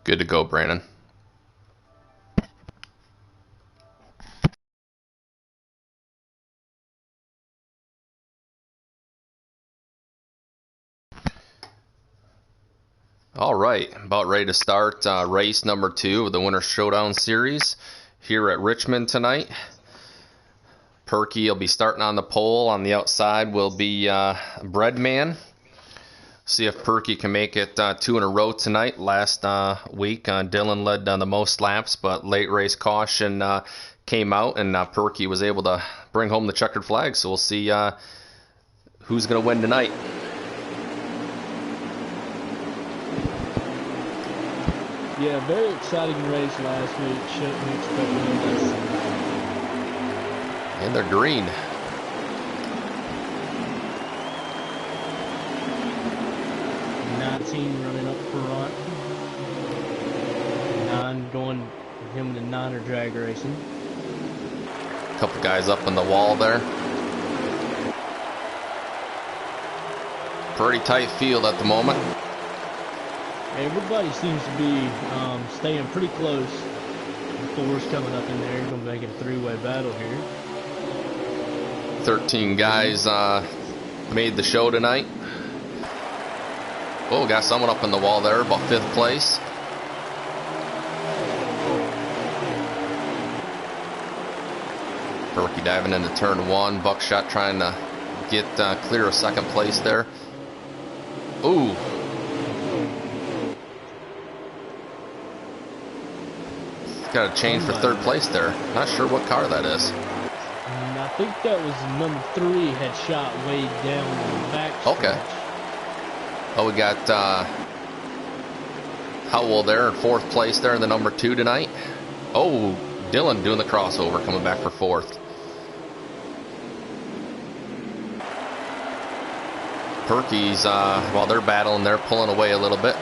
Good to go, Brandon. All right, about ready to start race number 2 of the Winter Showdown Series here at Richmond tonight. Perky will be starting on the pole. On the outside will be Breadman. See if Perky can make it 2 in a row tonight. Last week, Dylan led the most laps, but late race caution came out, and Perky was able to bring home the checkered flag. So we'll see who's going to win tonight. Yeah, very exciting race last week. Shouldn't expect this. And they're green. 19 running up front. 9 going with him and the 9er drag racing. Couple guys up on the wall there. Pretty tight field at the moment. Everybody seems to be staying pretty close. The 4's coming up in there. Going to make it a 3-way battle here. 13 guys made the show tonight. Oh, got someone up on the wall there, about 5th place. Perky diving into turn 1. Buckshot trying to get clear of 2nd place there. Ooh. Got a change for 3rd place there. Not sure what car that is. I think that was number 3 had shot way down in the back stretch. Okay. Oh, we got Howell there in 4th place there in the number 2 tonight. Oh, Dylan doing the crossover, coming back for 4th. Perky's, while they're battling, they're pulling away a little bit.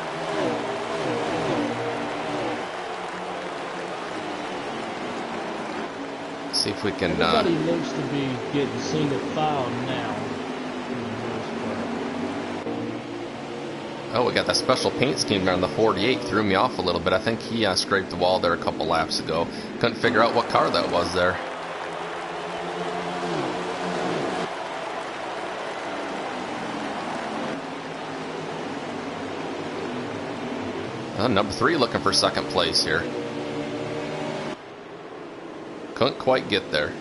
See if we can. Everybody looks to be getting single file now. Oh, we got that special paint scheme there on the 48. Threw me off a little bit. I think he scraped the wall there a couple laps ago. Couldn't figure out what car that was there. Number 3 looking for 2nd place here. Couldn't quite get there.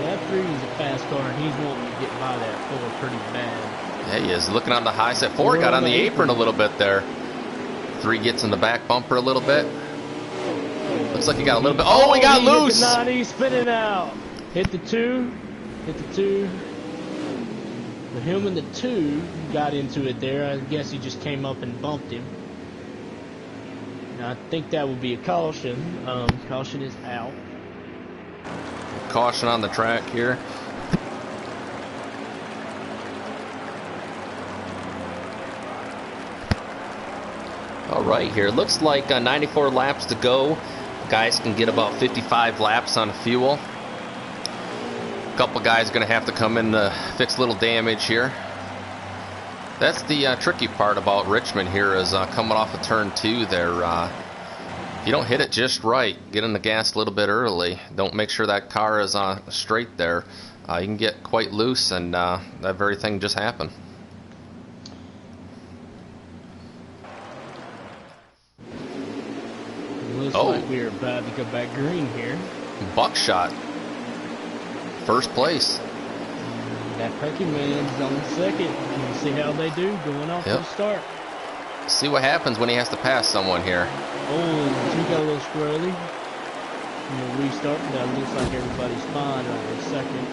That 3 is a fast car, and he's wanting to get by that 4 pretty bad. Yeah, he is. Looking on the high set. 4 got on the apron a little bit there. 3 gets in the back bumper a little bit. Looks like he got a little bit. Oh, he got loose! Hit the 9, he's spinning out. Hit the 2. Hit the 2. But him and the 2 got into it there. I guess he just came up and bumped him. Now, I think that would be a caution. Caution is out. Caution on the track here. All right, here. Looks like 94 laps to go. Guys can get about 55 laps on fuel. Couple guys going to have to come in to fix a little damage here. That's the tricky part about Richmond here is coming off of turn 2 there. If you don't hit it just right, get in the gas a little bit early, don't make sure that car is straight there, you can get quite loose, and that very thing just happened. Looks like we're about to go back green here. Buckshot. 1st place. That Perky man's on 2nd. You see how they do going off to the start. See what happens when he has to pass someone here. Oh, he got a little squirrely. Restart. That looks like everybody's fine right in 2nd.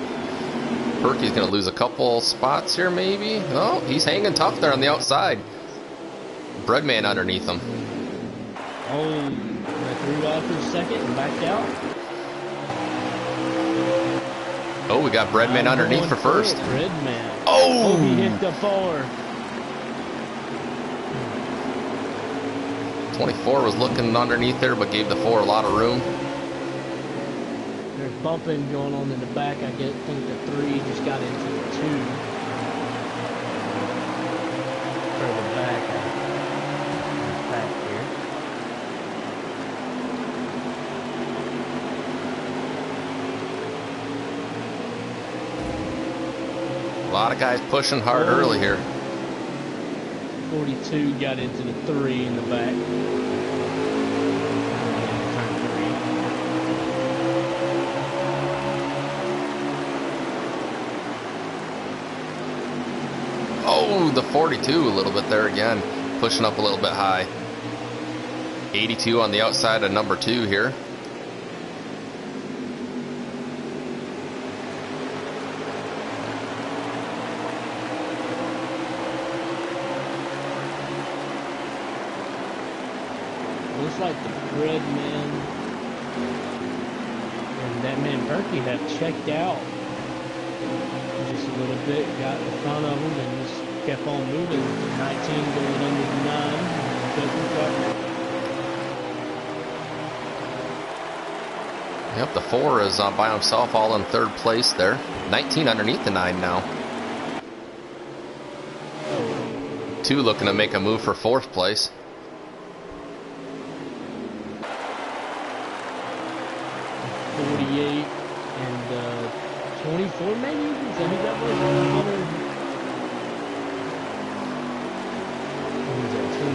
Perky's going to lose a couple spots here, maybe. Oh, he's hanging tough there on the outside. Breadman underneath him. Oh, threw out for 2nd and backed out. Oh, we got Breadman underneath for 1st. Breadman. Oh! He hit the 4. 24 was looking underneath there, but gave the 4 a lot of room. There's bumping going on in the back. I think the 3 just got into the 2. lot of guys pushing hard early here. 42 got into the 3 in the back. Oh, the 42 a little bit there again, pushing up a little bit high. 82 on the outside of number 2 here. Looks like the bread man and that man Berkey have checked out just a little bit, got in front of them and just kept on moving. 19 going under the 9. Yep, the 4 is by himself all in 3rd place there. 19 underneath the 9 now. 2 looking to make a move for 4th place. 48 and 24 maybe? Is that who that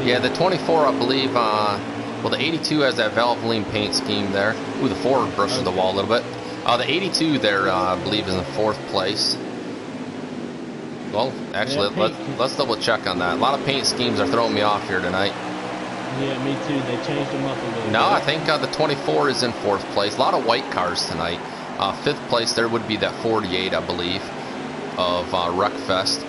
was? Yeah, the 24 I believe, well the 82 has that Valvoline paint scheme there. Ooh, the 4 brushes the wall a little bit. The 82 there I believe is in 4th place. Well, actually, let's double check on that. A lot of paint schemes are throwing me off here tonight. Yeah, me too. They changed them up a little bit. No, I think the 24 is in 4th place. A lot of white cars tonight. 5th place there would be that 48, I believe, of Wreckfest.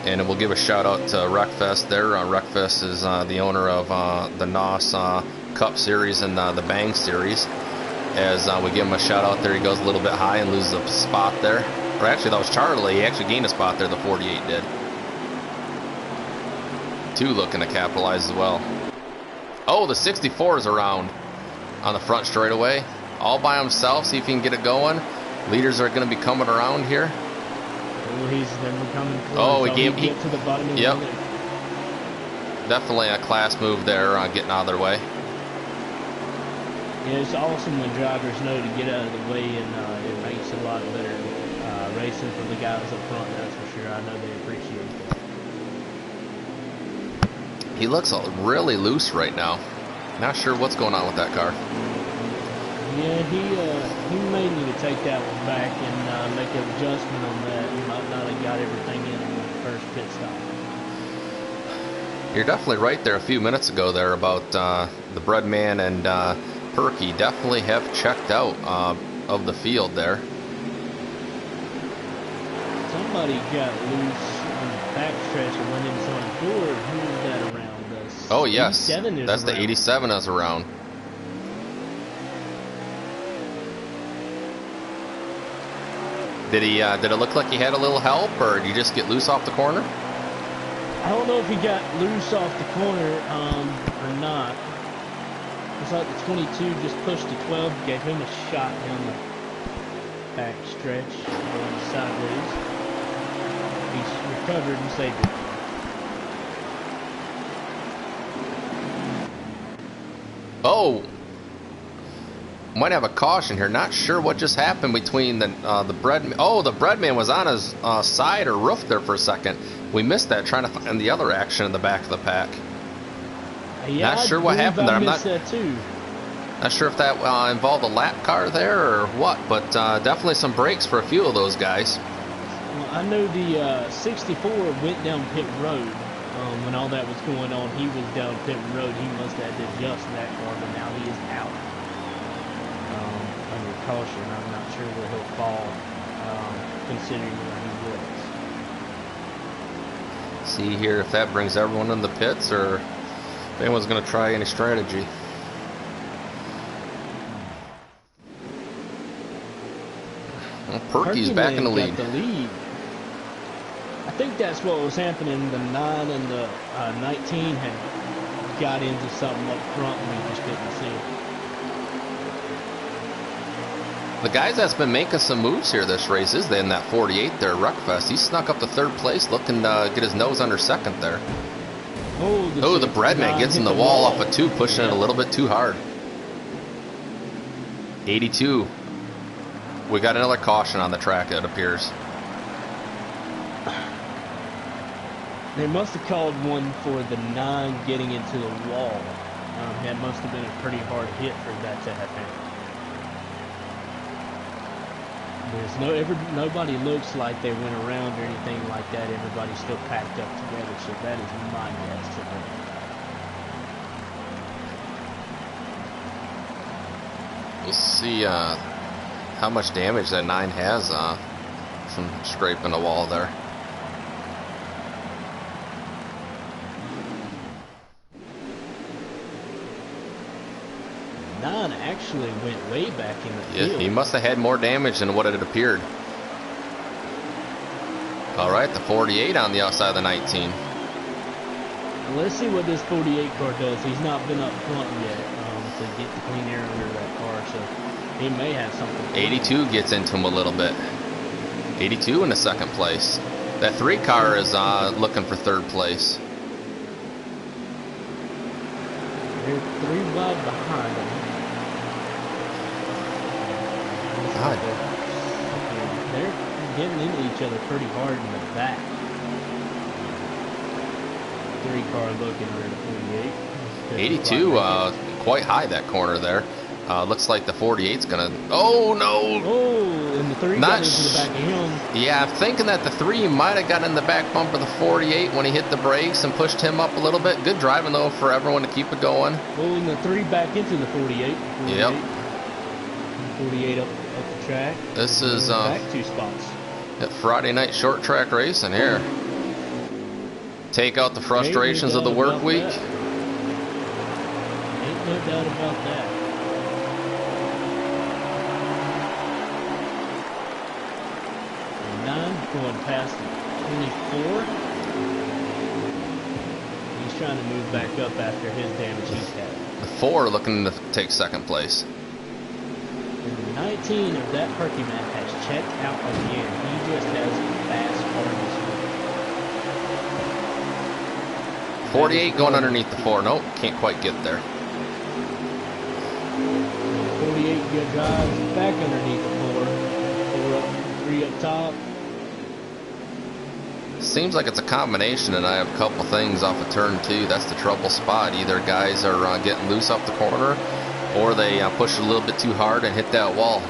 And we'll give a shout out to Wreckfest there. Wreckfest is the owner of the NOS Cup Series and the Bang Series. As we give him a shout out there, he goes a little bit high and loses a spot there. Or actually, that was Charlie. He actually gained a spot there, the 48 did. 2 looking to capitalize as well. Oh, the 64 is around on the front straightaway. All by himself. See if he can get it going. Leaders are going to be coming around here. Oh, he's never coming close. Oh, he gave get to the bottom of yep. Definitely a class move there, getting out of their way. Yeah, it's awesome when drivers know to get out of the way, and it makes a lot better racing for the guys up front, that's for sure. I know they appreciate that. He looks really loose right now. Not sure what's going on with that car. Yeah, he may need to take that one back and make an adjustment on that. He might not have got everything in the first pit stop. You're definitely right there a few minutes ago there about the Breadman and Perky definitely have checked out of the field there. Somebody got loose on the backstretch and went inside the door. Who was that around us? Oh, yes. 87 is that's around. the 87 is around. Did it look like he had a little help, or did he just get loose off the corner? I don't know if he got loose off the corner or not. It's like the 22 just pushed the 12, gave him a shot down the back stretch, going sideways. He's recovered and saved it. Oh, might have a caution here. Not sure what just happened between the Breadman. Oh, the Breadman was on his side or roof there for a second. We missed that, trying to find the other action in the back of the pack. Yeah, not sure what happened there. I'm not that too. Not sure if that involved a lap car there or what, but definitely some brakes for a few of those guys. Well, I know the 64 went down pit road when all that was going on. He was down pit road. He must have had to adjust that car, but now he is out under caution. I'm not sure where he'll fall, considering where he was. See here if that brings everyone in the pits or if anyone's going to try any strategy. Well, Perky's back in the lead. I think that's what was happening. The 9 and the 19 had got into something up front and we just didn't see it. The guys that's been making some moves here this race is in that 48 there, Wreckfest. He snuck up to 3rd place, looking to get his nose under 2nd there. Oh, the Breadman gets in the wall off of 2, pushing it a little bit too hard. 82. We got another caution on the track, it appears. They must have called one for the 9 getting into the wall. That must have been a pretty hard hit for that to happen. Nobody looks like they went around or anything like that. Everybody's still packed up together, so that is my guess today. We'll see how much damage that 9 has from scraping the wall there. Actually went way back in the field. Yeah, he must have had more damage than what it appeared. All right, the 48 on the outside of the 19. Let's see what this 48 car does. He's not been up front yet to get the clean air under that car, so he may have something. 82 gets into him a little bit. 82 in the second place. That 3 car is looking for third place. They're 3 wide behind him. God. They're getting into each other pretty hard in the back. 3 car looking at the 48. 82, quite high that corner there. Looks like the 48's gonna. Oh no! Oh, and the 3 got into the back of him. Yeah, I'm thinking that the 3 might have got in the back bumper of the 48 when he hit the brakes and pushed him up a little bit. Good driving though for everyone to keep it going. Pulling the 3 back into the 48. Yep. 48 up the track. This is back 2 spots. At Friday night short track racing here. Take out the frustrations of the work week. Ain't no doubt about that. And 9 going past the 24. He's trying to move back up after his damage he's had. The 4 looking to take second place. 19 of that Perky man has checked out again. He just has a fast car this week. 48 going underneath the 4. Nope, can't quite get there. 48 good drives back underneath the 4. 4 up, 3 up top. Seems like it's a combination, and I have a couple things off of turn 2. That's the trouble spot. Either guys are getting loose off the corner, or they push a little bit too hard and hit that wall.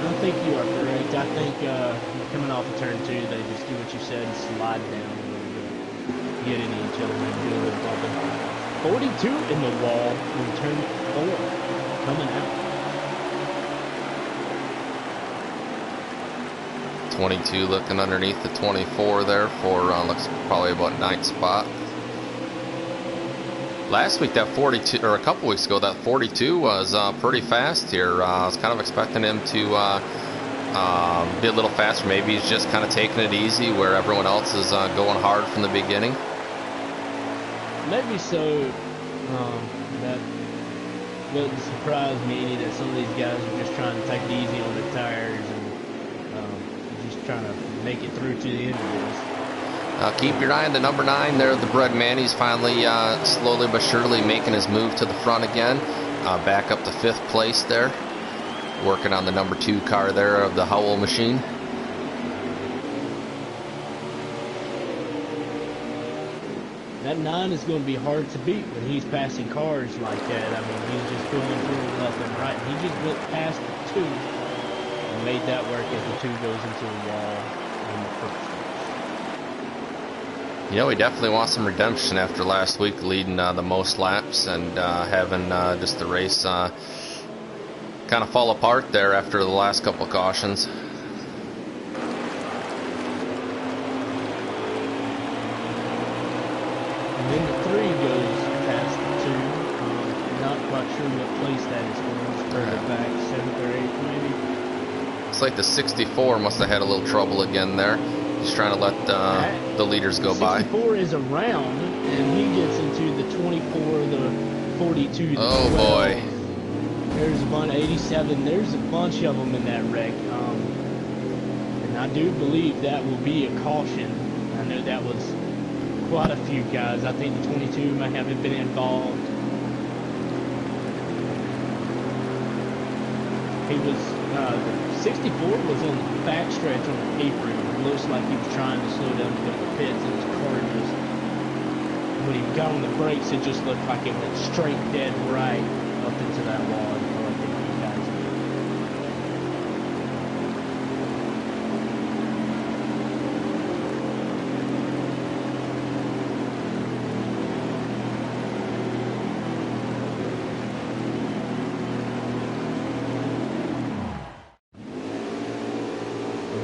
I think you are correct. I think coming off of turn 2, they just do what you said and slide down a little bit. Get into each other and do a little bumping. 42 in the wall in turn 4. Coming out. 22 looking underneath the 24 there for looks probably about 9th spot. Last week that 42, or a couple weeks ago, that 42 was pretty fast here. I was kind of expecting him to be a little faster. Maybe he's just kind of taking it easy where everyone else is going hard from the beginning. Maybe so. That wouldn't surprise me any that some of these guys are just trying to take it easy on their tires and just trying to make it through to the end of this. Keep your eye on the number 9 there, the Bread Man. He's finally slowly but surely making his move to the front again. Back up to 5th place there. Working on the number 2 car there of the Howell machine. That 9 is going to be hard to beat when he's passing cars like that. I mean, he's just going through left and right. He just went past the 2 and made that work as the 2 goes into the wall in the first. You know, he definitely wants some redemption after last week leading the most laps and having just the race kind of fall apart there after the last couple of cautions. And then the 3 goes past the 2. Not quite sure what place that is for. It's further back, 7th or 8th maybe. It's like the 64 must have had a little trouble again there. Just trying to let the leaders go by. 64 is around, and he gets into the 24, the 42, the 12. Oh boy. There's a bunch, 87, there's a bunch of them in that wreck. And I do believe that will be a caution. I know that was quite a few guys. I think the 22 may have been involved. He was The 64 was on the back stretch on the apron. It looks like he was trying to slow down to go to the pits, and his car just, when he got on the brakes, it just looked like it went straight dead right up into that wall. I feel like you guys did.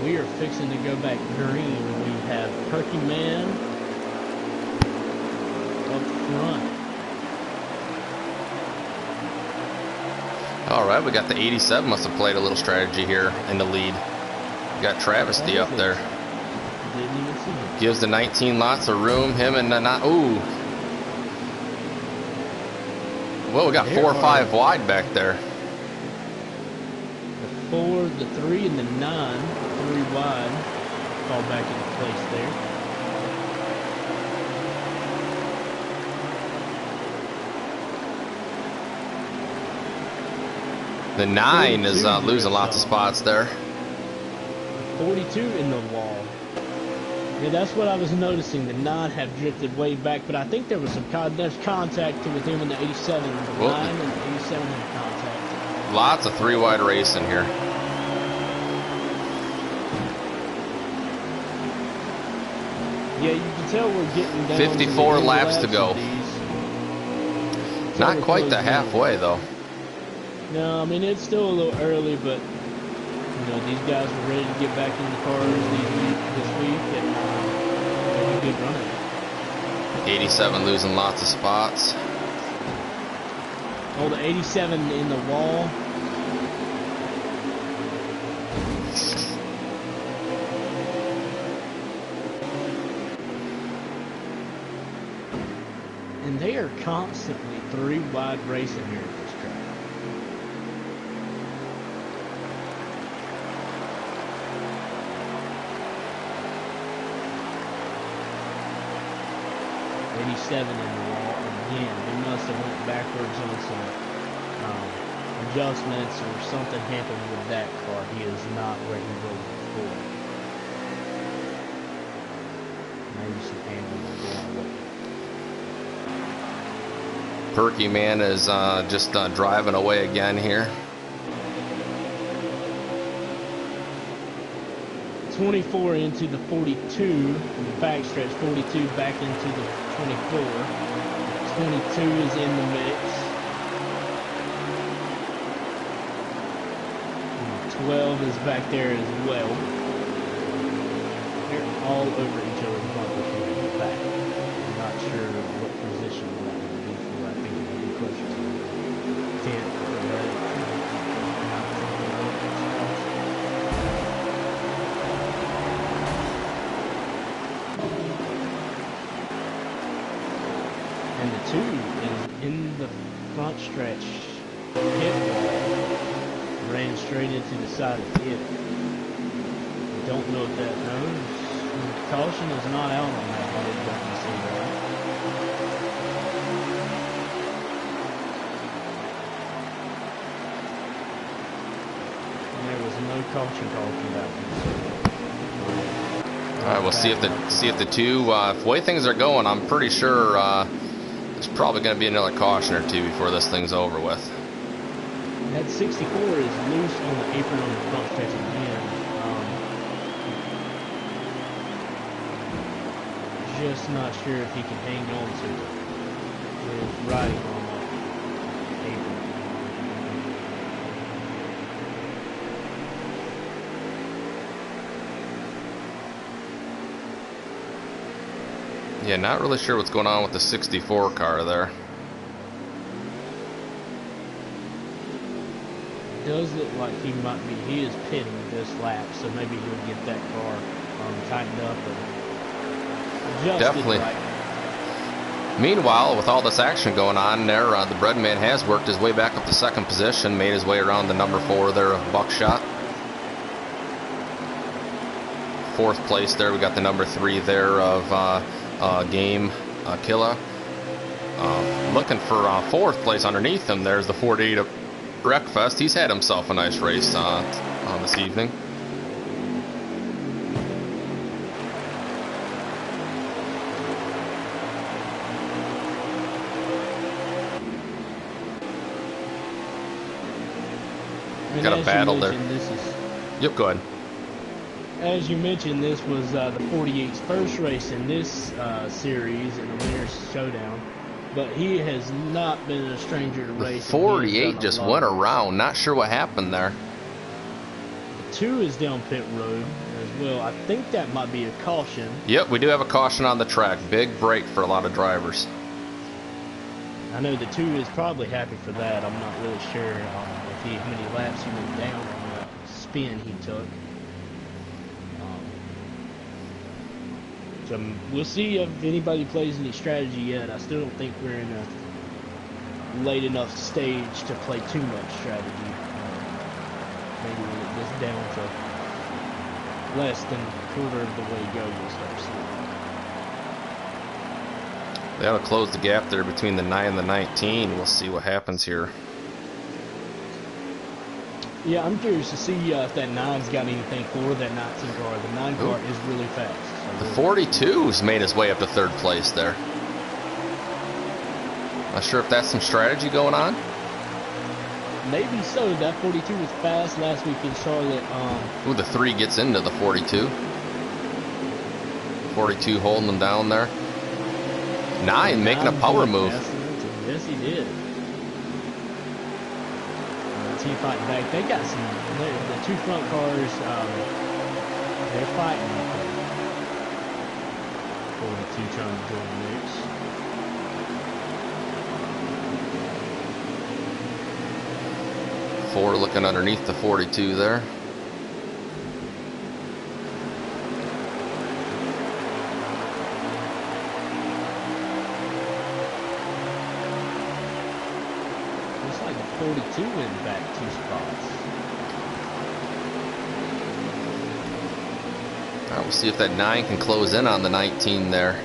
We are fixing to go back green. We have Perky Man up front. All right, we got the 87. Must have played a little strategy here in the lead. We got Travesty up there. Didn't even see him. Gives the 19 lots of room. Him and the ooh. Well, we got 4 or 5 wide back there. The 4, the 3, and the 9, 3 wide, fall back into place there. The 9 is losing lots of spots there. 42 in the wall. Yeah, that's what I was noticing. The 9 have drifted way back, but I think there was some there's contact with him in the 87. The 9 and the 87 have contact. Lots of 3 wide racing here. Yeah, you can tell we're getting down 54 to the laps to go. Not quite the halfway though. No, I mean it's still a little early, but you know these guys were ready to get back in the cars this week and make a good run at it. 87 losing lots of spots. Oh, the 87 in the wall. And they are constantly 3 wide racing here at this track. .87 in the wall again. They must have went backwards on some adjustments or something happened with that car. He is not where he was before. Maybe some handling going away. Perky Man is just driving away again here. 24 into the 42, the backstretch, 42 back into the 24. 22 is in the mix. And 12 is back there as well. They're all over each other's bumpers here in the back. I'm not sure what position that would be for. I think it would be closer to 10th or 11th. And the 2 is in the front stretch pit wall, ran straight into the side of the pit. Don't know if that knows. Caution is not out on that one. It doesn't seem right. And there was no caution call for that one. All right, we'll see if the 2. If the way things are going, I'm pretty sure there's probably going to be another caution or 2 before this thing's over with. That 64 is loose on the apron on the front stretch again. Just not sure if he can hang on to it. He's riding on that apron. Yeah, not really sure what's going on with the 64 car there. It does look like he is pitting this lap, so maybe he'll get that car tightened up and adjusted. Definitely. Right. Meanwhile, with all this action going on there, the Breadman has worked his way back up to 2nd position, made his way around the number 4 there of Buckshot. 4th place there, we got the number 3 there of Game Killa. Looking for 4th place underneath him, there's the 48 Wreckfest. He's had himself a nice race on this evening. And Got a battle there. Yep, go ahead. As you mentioned, this was the 48's first race in this series in the Winners Showdown, but he has not been a stranger to racing. 48 just went around. Not sure what happened there. The 2 is down pit road as well. I think that might be a caution. Yep, we do have a caution on the track. Big break for a lot of drivers. I know the 2 is probably happy for that. I'm not really sure if how many laps he went down on that spin he took. So we'll see if anybody plays any strategy yet. I still don't think we're in a late enough stage to play too much strategy. Maybe when it gets down to less than a quarter of the way to go, you'll start seeing it. They ought to close the gap there between the 9 and the 19. We'll see what happens here. Yeah, I'm curious to see if that 9's got anything for that 19 car. The 9 car is really fast. The 42's made his way up to 3rd place there. Not sure if that's some strategy going on. Maybe so. That 42 was fast last week in Charlotte. Ooh, the 3 gets into the 42. 42 holding them down there. 9 making a power move. Yes, he did. Team fighting back. They got some. The 2 front cars. They're fighting. 42 trying to join the mix. Four looking underneath the 42 there. Looks like the 42 went back 2 spots. All right, we'll see if that 9 can close in on the 19 there.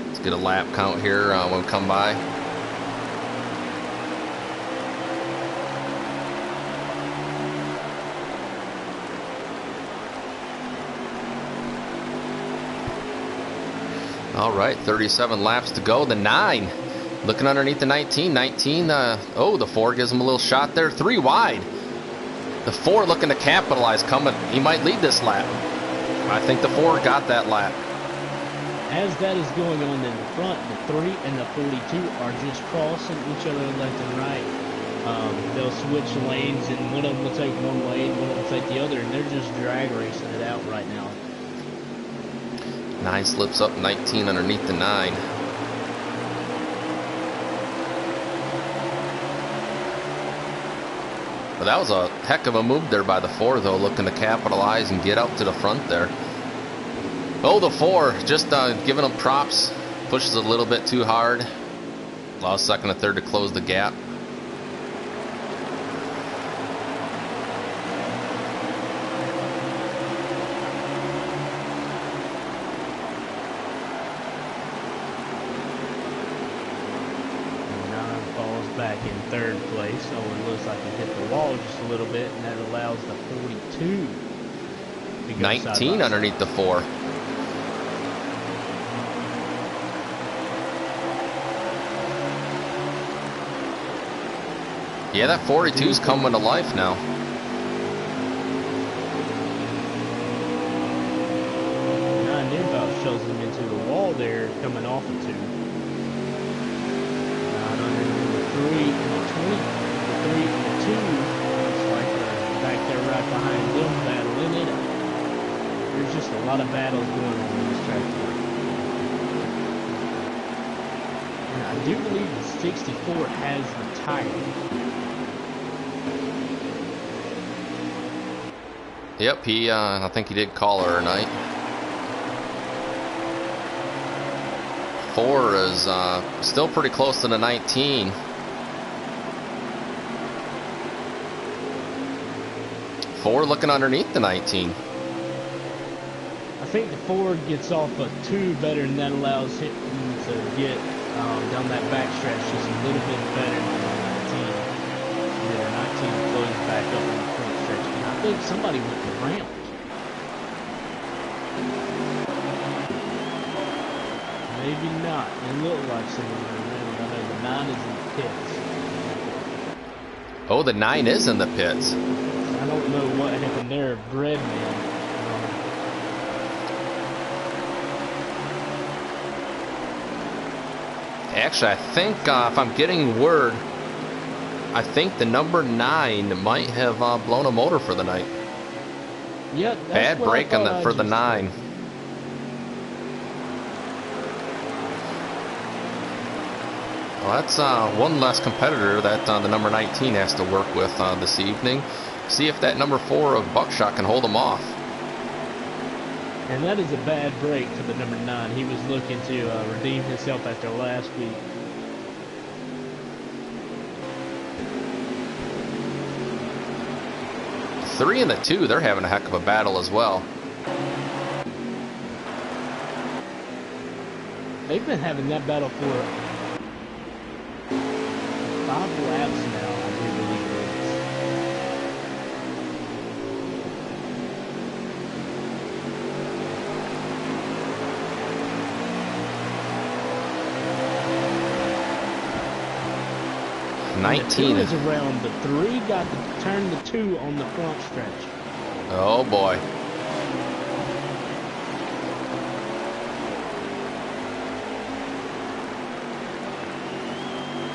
Let's get a lap count here when we come by. All right, 37 laps to go. The 9 looking underneath the 19. 19, oh, the 4 gives him a little shot there. 3 wide. The 4 looking to capitalize, coming. He might lead this lap. I think the 4 got that lap. As that is going on in the front, the 3 and the 42 are just crossing each other left and right. They'll switch lanes, and one of them will take one lane, one of them will take the other, and they're just drag racing it out right now. 9 slips up, 19 underneath the 9. But that was a heck of a move there by the 4, though, looking to capitalize and get up to the front there. Oh, the 4, just giving them props. Pushes a little bit too hard. Allows 2nd and 3rd to close the gap. Back in 3rd place. Owen looks like he hit the wall just a little bit, and that allows the 42 to go 19 underneath the 4. Yeah, that 42's coming to life now. 9 near about shoves him into the wall there, coming off of 2. 3 and the 20, the 3 and the 2, looks like they're back there right behind them battling it. There's just a lot of battles going on in this track today. And I do believe the 64 has retired. Yep, I think he did call her a night. 4 is still pretty close to the 19. 4 looking underneath the 19. I think the 4 gets off a 2 better, and that allows him to get down that back stretch just a little bit better than the think somebody went around. Maybe not. It looked like somebody went around. I know the 9 is in the pits. Oh, the 9 is in the pits. I don't know what happened there, Breadman. Actually, I think if I'm getting word, I think the number 9 might have blown a motor for the night. Yep, bad break for the 9. Well, that's one less competitor that the number 19 has to work with this evening. See if that number 4 of Buckshot can hold him off. And that is a bad break for the number 9. He was looking to redeem himself after last week. The 3 and the 2, they're having a heck of a battle as well. They've been having that battle for 5 laps now, I do believe it is. And 19 is around the 3, got to turn the 2 on the front stretch. Oh boy.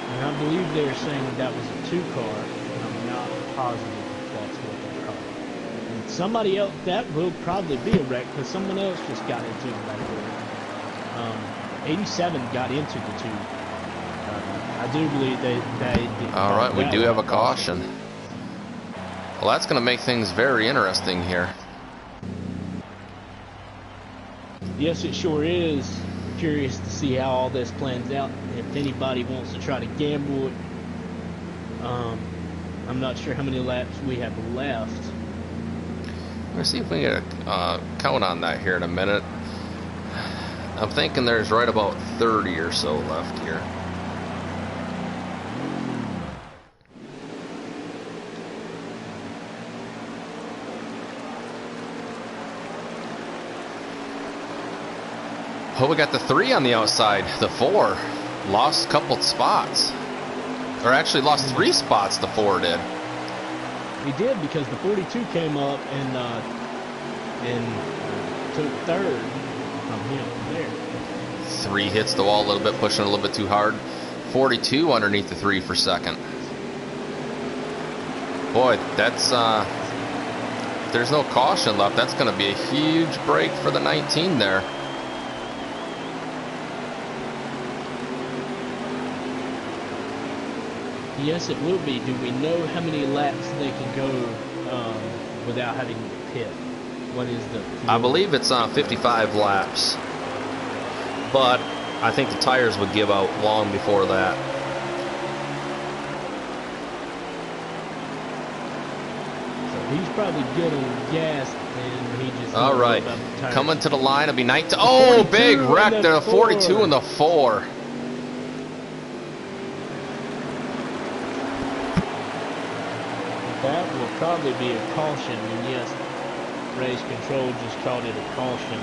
And I believe they're saying that was a 2 car, and I'm not positive if that's what they're calling. And somebody else, that will probably be a wreck, because someone else just got into it right there. 87 got into the 2. I do believe they did. All right, we do have a caution. Well, that's going to make things very interesting here. Yes, it sure is. Curious to see how all this plans out. If anybody wants to try to gamble it, I'm not sure how many laps we have left. Let's see if we can get a count on that here in a minute. I'm thinking there's right about 30 or so left here. Oh, we got the 3 on the outside. The 4 lost a couple spots. Or actually lost 3 spots, the 4 did. He did, because the 42 came up and took 3rd from him there. 3 hits the wall a little bit, pushing a little bit too hard. 42 underneath the 3 for 2nd. Boy, that's if there's no caution left, that's going to be a huge break for the 19 there. Yes, it will be. Do we know how many laps they can go without having to pit? What is the... I believe it's 55 laps. But I think the tires would give out long before that. So he's probably good on gas, and he just... All right. Coming to the line, it'll be 19. Oh, big wreck there. The 42 and the 4. That will probably be a caution, and yes, race control just called it a caution.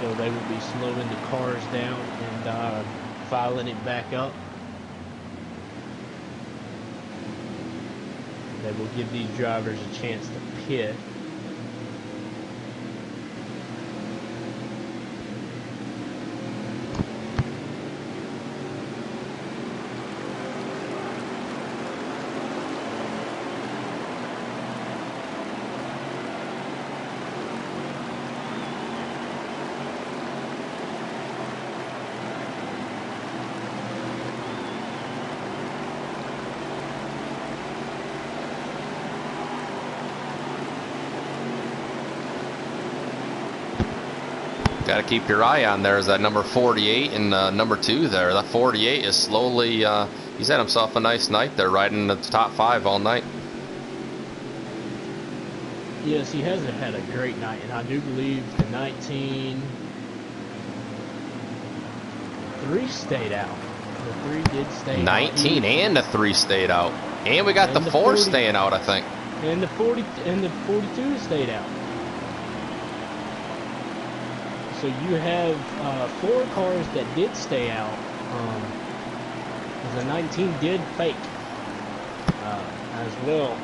So they will be slowing the cars down and filing it back up. They will give these drivers a chance to pit. Got to keep your eye on there is that number 48 and number 2 there. That 48 is slowly, he's had himself a nice night there, riding in the top 5 all night. Yes, he hasn't had a great night, and I do believe the 19... 3 stayed out. The 3 did stay 19 out. and the 3 stayed out. And we got And the the 4 40 staying out, I think. And the 42 stayed out. So you have 4 cars that did stay out. The 19 did fake as well.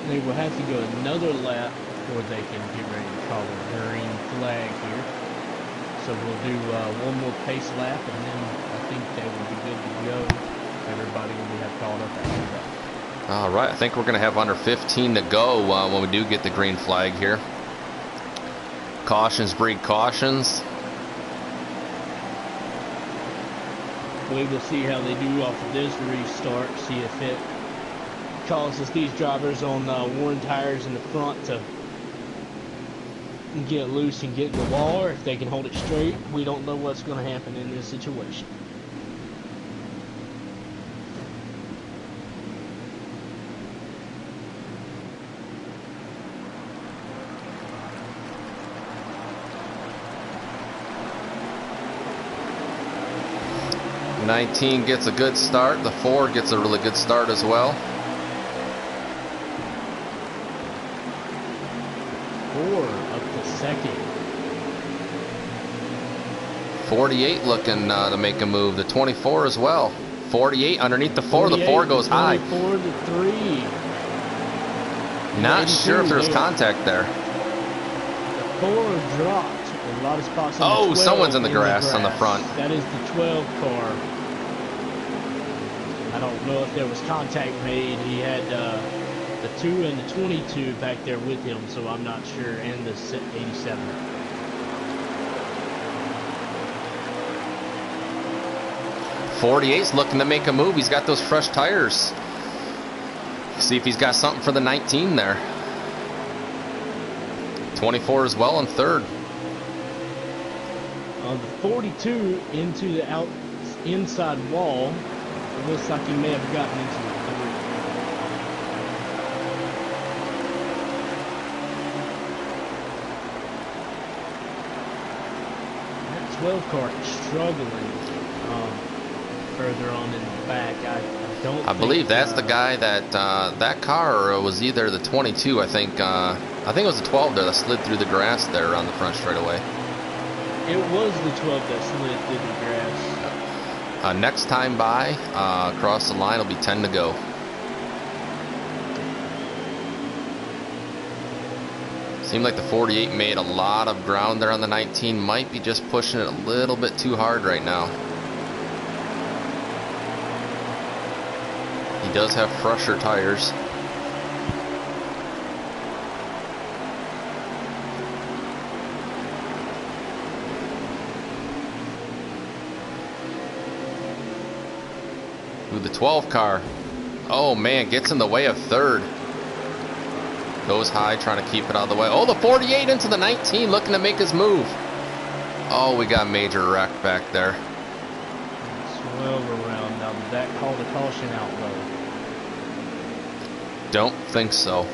They will have to go another lap before they can get ready to call a green flag here. So we'll do one more pace lap, and then I think they will be good to go. Everybody will have called up after that. All right, I think we're going to have under 15 to go when we do get the green flag here. Cautions breed cautions. We will see how they do off of this restart, see if it causes these drivers on worn tires in the front to get loose and get in the wall, or if they can hold it straight. We don't know what's going to happen in this situation. The 19 gets a good start. The 4 gets a really good start as well. 4 up to second. 48 looking to make a move. The 24 as well. 48 underneath the 4. The 4 goes high. 24 to 3. Not sure if there's contact there. The 4 dropped a lot of spots. Oh, someone's in the grass on the front. That is the 12 car. I don't know if there was contact made. He had the 2 and the 22 back there with him, so I'm not sure, and the 87. '48's looking to make a move. He's got those fresh tires. See if he's got something for the 19 there. 24 as well in third. The 42 into the inside wall. It looks like he may have gotten into the 12 car is struggling further on in the back. I believe that's the guy that that car was either the 22. I think it was the 12 there that slid through the grass there on the front straightaway. It was the 12 that slid through the grass. Next time by across the line will be 10 to go. Seemed like the 48 made a lot of ground there on the 19. Might be just pushing it a little bit too hard right now. He does have fresher tires. Ooh, the 12 car. Oh man, gets in the way of third. Goes high, trying to keep it out of the way. Oh, the 48 into the 19, looking to make his move. Oh, we got major wreck back there. 12 around. Now, did that call the caution out low? Don't think so.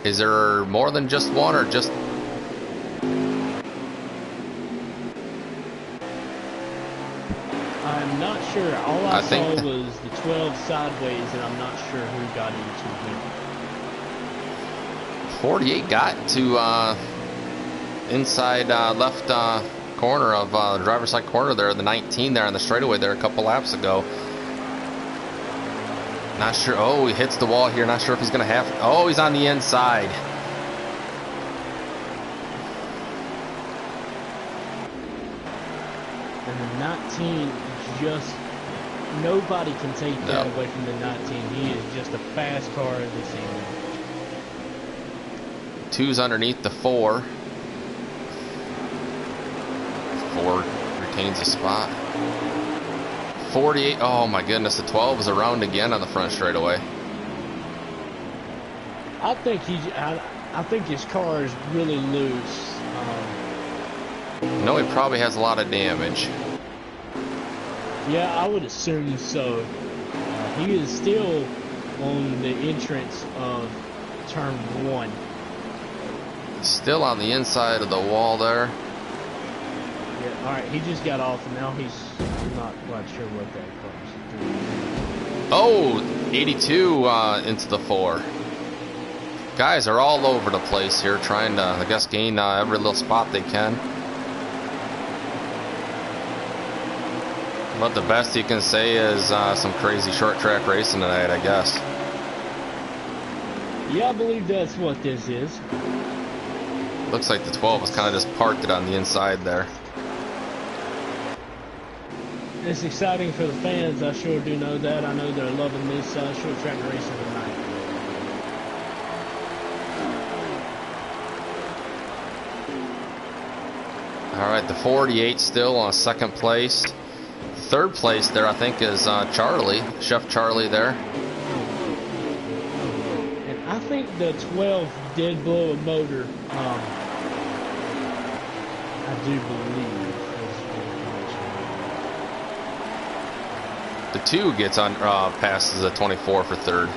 Is there more than just one, or just... I'm not sure. All I saw was the 12 sideways, and I'm not sure who got into him. 48 got to inside left corner of the driver's side corner there, the 19 there on the straightaway there a couple laps ago. Not sure. Oh, he hits the wall here. Not sure if he's going to have... Oh, he's on the inside. And the 19 just... Nobody can take that away from the 19. He is just a fast car this evening. 2's underneath the 4. 4 retains a spot. 48. Oh my goodness, the 12 is around again on the front straightaway. I think I think his car is really loose. No, he probably has a lot of damage. Yeah, I would assume so. He is still on the entrance of turn 1. Still on the inside of the wall there. Yeah, all right, he just got off, and now he's not quite sure what that comes. Oh, 82 into the 4. Guys are all over the place here, trying to, I guess, gain every little spot they can. But the best you can say is some crazy short track racing tonight, I guess. Yeah, I believe that's what this is. Looks like the 12 was kind of just parked it on the inside there. It's exciting for the fans, I sure do know that. I know they're loving this short track racing tonight. Alright, the 48 still on second place. Third place there, I think, is Charlie, Chef Charlie there. And I think the 12 did blow a motor. I do believe. The 2 gets on passes the 24 for third.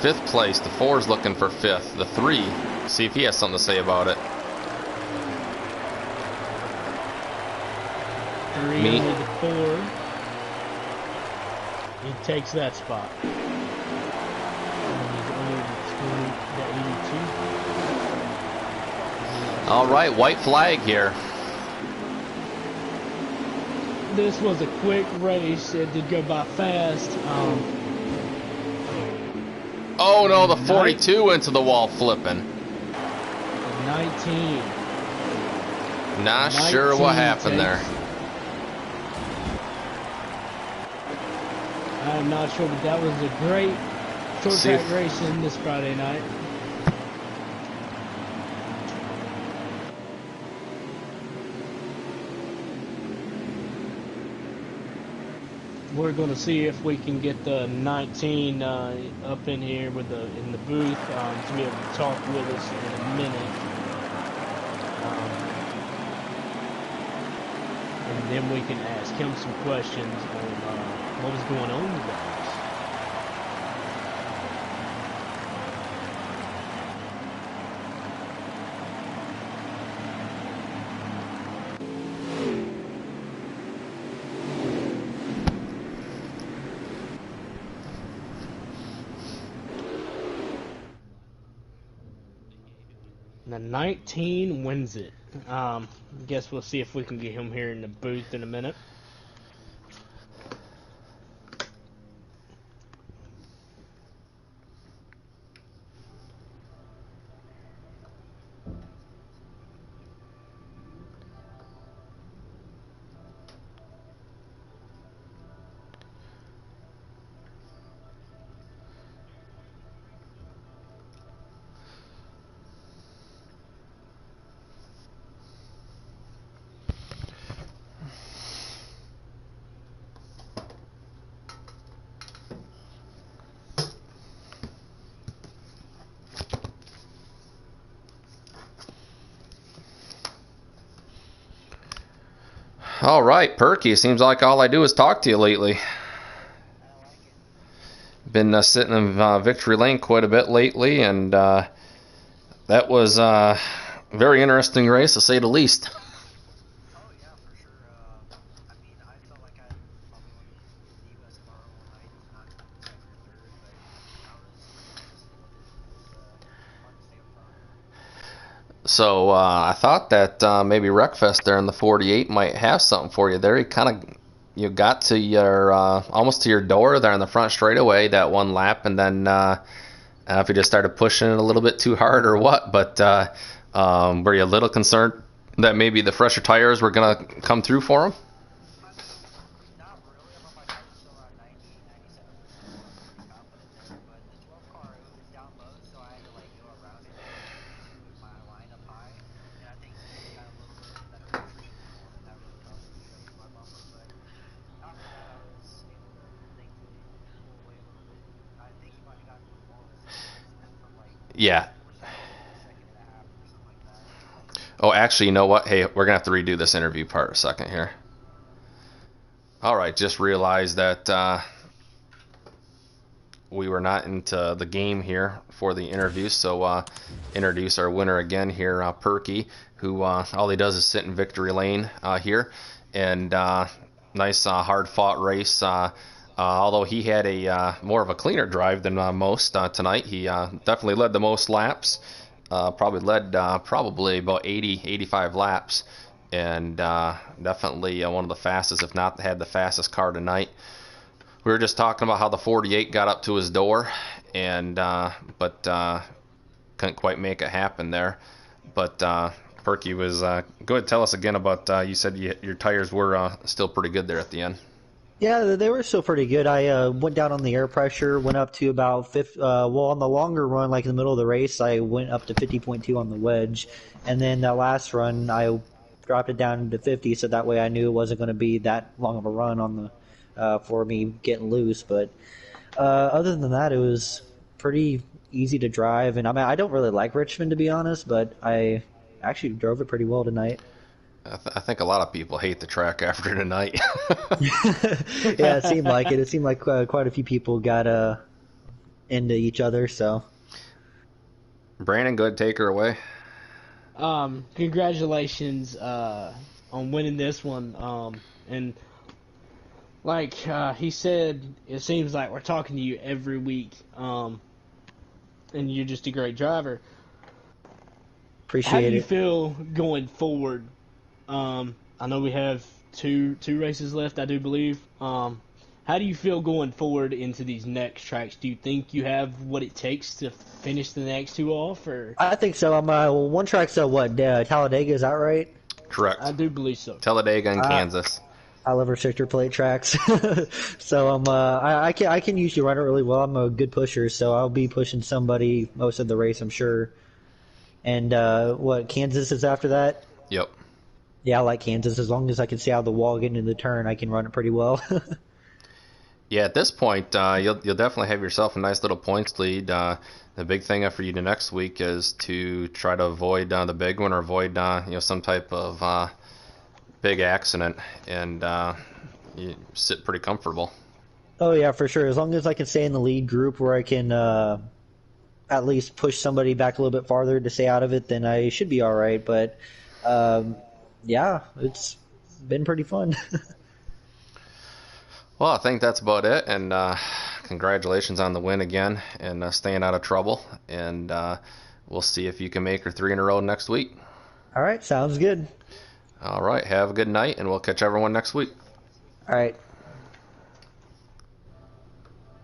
Fifth place, the 4 is looking for fifth. The 3, see if he has something to say about it. 3 Me. over the 4. He takes that spot. And he's under the 82. All right, white flag here. This was a quick race. It did go by fast. Oh no, the 42 into the wall flipping. 19. Not sure what happened there. I'm not sure, but that was a great short track racing this Friday night. We're going to see if we can get the 19 up in here with in the booth to be able to talk with us in a minute. And then we can ask him some questions on what was going on with us. The 19 wins it. Guess we'll see if we can get him here in the booth in a minute. All right, Perky. Seems like all I do is talk to you lately. Been sitting in Victory Lane quite a bit lately, and that was a very interesting race, to say the least. Oh yeah, for sure. I mean, I felt like I probably won the U.S. bar all night, not second or third, but I was hard to stay up front. So I thought that maybe Wreckfest there in the 48 might have something for you there. You got to your almost to your door there on the front straightaway that one lap, and then I don't know if you just started pushing it a little bit too hard or what, but were you a little concerned that maybe the fresher tires were going to come through for him? I mean, not really. I thought my tires were still around 90, 97%. I was pretty confident there, but the 12 car, it was down low, so I had to like go around it. Yeah. second and a half or something like that. Oh, actually, you know what? Hey, we're going to have to redo this interview part a second here. All right, just realized that we were not into the game here for the interview, so introduce our winner again here, Perky, who all he does is sit in victory lane here, and nice hard-fought race. Although he had a more of a cleaner drive than most tonight, he definitely led the most laps. Probably led probably about 80, 85 laps, and definitely one of the fastest, if not had the fastest car tonight. We were just talking about how the 48 got up to his door, and but couldn't quite make it happen there. But Perky was go ahead, tell us again about you said your tires were still pretty good there at the end. Yeah, they were still pretty good. I went down on the air pressure, went up to about well, on the longer run, like in the middle of the race, I went up to 50.2 on the wedge, and then that last run, I dropped it down to 50, so that way I knew it wasn't going to be that long of a run on the for me getting loose. But other than that, it was pretty easy to drive, and I mean, I don't really like Richmond to be honest, but I actually drove it pretty well tonight. I think a lot of people hate the track after tonight. Yeah, it seemed like it. It seemed like quite a few people got into each other. So Brandon, go ahead, take her away. Congratulations on winning this one. And like he said, it seems like we're talking to you every week. And you're just a great driver. How do appreciate you it. feel going forward? I know we have two races left, I do believe. How do you feel going forward into these next tracks? Do you think you have what it takes to finish the next two off, or? I think so. One track's what Talladega, is that right? Correct. I do believe so. Talladega and Kansas. I love restrictor plate tracks, so I can usually run it really well. I'm a good pusher, so I'll be pushing somebody most of the race, I'm sure. And what Kansas is after that? Yep. Yeah, I like Kansas. As long as I can see out of the wall getting into the turn, I can run it pretty well. Yeah, at this point, you'll definitely have yourself a nice little points lead. The big thing for you the next week is to try to avoid the big one or avoid some type of big accident, and you sit pretty comfortable. Oh yeah, for sure. As long as I can stay in the lead group where I can at least push somebody back a little bit farther to stay out of it, then I should be all right. But yeah, it's been pretty fun. Well, I think that's about it, and congratulations on the win again and staying out of trouble. And we'll see if you can make her 3 in a row next week. All right, sounds good. All right, have a good night, and we'll catch everyone next week. All right.